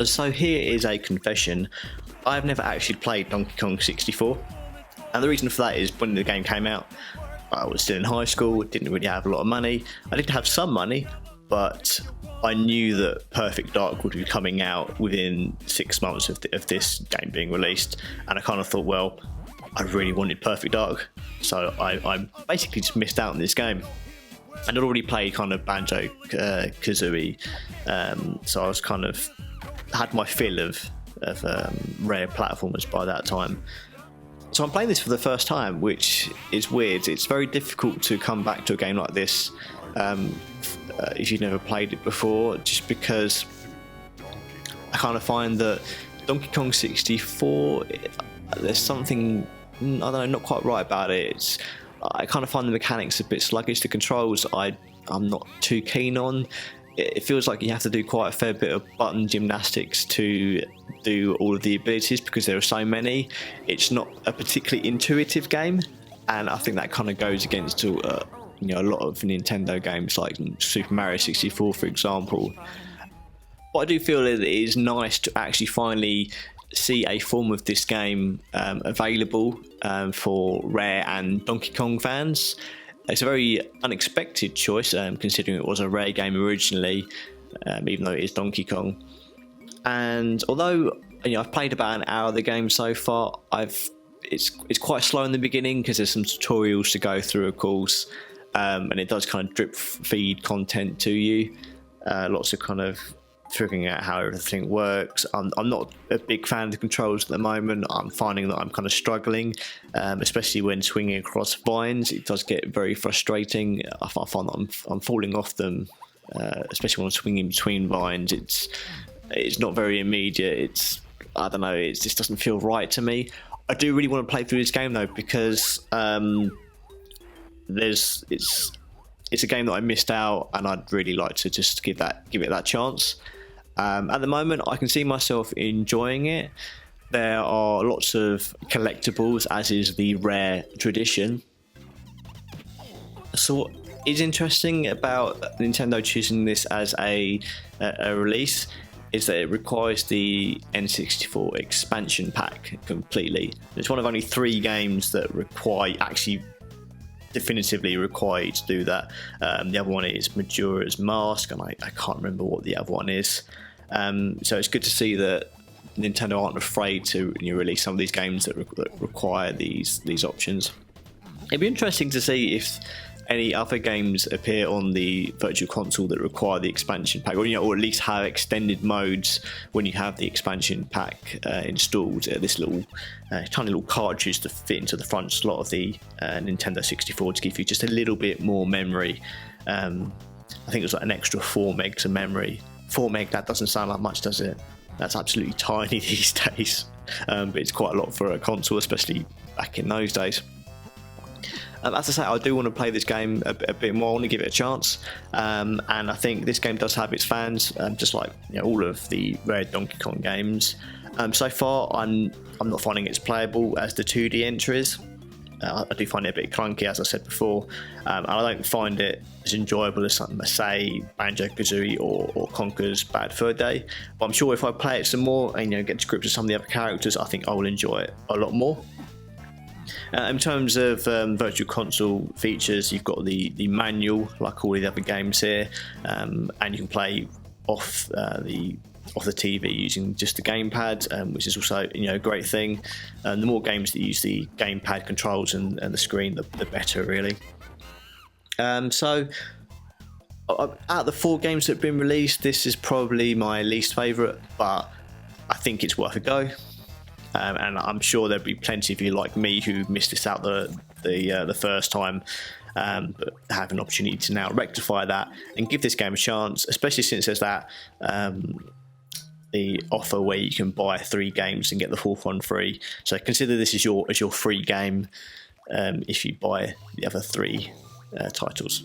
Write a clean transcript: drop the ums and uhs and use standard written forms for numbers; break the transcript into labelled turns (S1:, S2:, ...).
S1: So here is a confession. I've never actually played Donkey Kong 64. And the reason for that is when the game came out, I was still in high school, didn't really have a lot of money. I did have some money, but I knew that Perfect Dark would be coming out within 6 months of this game being released. And I kind of thought, well, I really wanted Perfect Dark. So I basically just missed out on this game. And I'd already played kind of Banjo-Kazooie. So I was kind of had my fill of rare platformers by that time. So I'm playing this for the first time, which is weird. It's very difficult to come back to a game like this if you've never played it before, just because I kind of find that Donkey Kong 64, there's something, I don't know, not quite right about it. I kind of find the mechanics a bit sluggish. The controls I'm not too keen on. It feels like you have to do quite a fair bit of button gymnastics to do all of the abilities because there are so many. It's not a particularly intuitive game, and I think that kind of goes against a lot of Nintendo games like Super Mario 64, for example. But I do feel that it is nice to actually finally see a form of this game available for Rare and Donkey Kong fans. It's a very unexpected choice, considering it was a Rare game originally, even though it is Donkey Kong. And although I've played about an hour of the game so far, it's quite slow in the beginning because there's some tutorials to go through, of course, and it does kind of drip feed content to you. Lots of kind of figuring out how everything works. I'm not a big fan of the controls at the moment. I'm finding that I'm kind of struggling, especially when swinging across vines. It does get very frustrating. I find that I'm falling off them, especially when I'm swinging between vines. It's not very immediate. I don't know, it just doesn't feel right to me. I do really want to play through this game though, because it's a game that I missed out, and I'd really like to just give it that chance. At the moment, I can see myself enjoying it. There are lots of collectibles, as is the Rare tradition. So what is interesting about Nintendo choosing this as a release is that it requires the N64 expansion pack completely. It's one of only 3 games that definitively require you to do that. The other one is Majora's Mask, and I can't remember what the other one is. So it's good to see that Nintendo aren't afraid to release some of these games that require these options. It'd be interesting to see if any other games appear on the Virtual Console that require the expansion pack, or at least have extended modes when you have the expansion pack installed. This little tiny little cartridge to fit into the front slot of the Nintendo 64 to give you just a little bit more memory. I think it was like an extra 4 megs of memory. 4 meg, that doesn't sound like much, does it? That's absolutely tiny these days, but it's quite a lot for a console, especially back in those days. As I say, I do want to play this game a bit more. I want to give it a chance, and I think this game does have its fans, just like all of the Rare Donkey Kong games. So far, I'm not finding it as playable as the 2D entries. I do find it a bit clunky, as I said before, and I don't find it as enjoyable as something, say, Banjo-Kazooie or Conker's Bad Fur Day. But I'm sure if I play it some more and get to grips with some of the other characters, I think I will enjoy it a lot more. In terms of Virtual Console features, you've got the manual, like all the other games here, and you can play off the TV using just the gamepad, which is also a great thing. The more games that use the gamepad controls and the screen, the better, really. So out of the 4 games that have been released, this is probably my least favourite, but I think it's worth a go. And I'm sure there'll be plenty of you like me who missed this out the first time, but have an opportunity to now rectify that and give this game a chance, especially since there's that the offer where you can buy 3 games and get the 4th one free. So consider this as your free game if you buy the other 3 titles.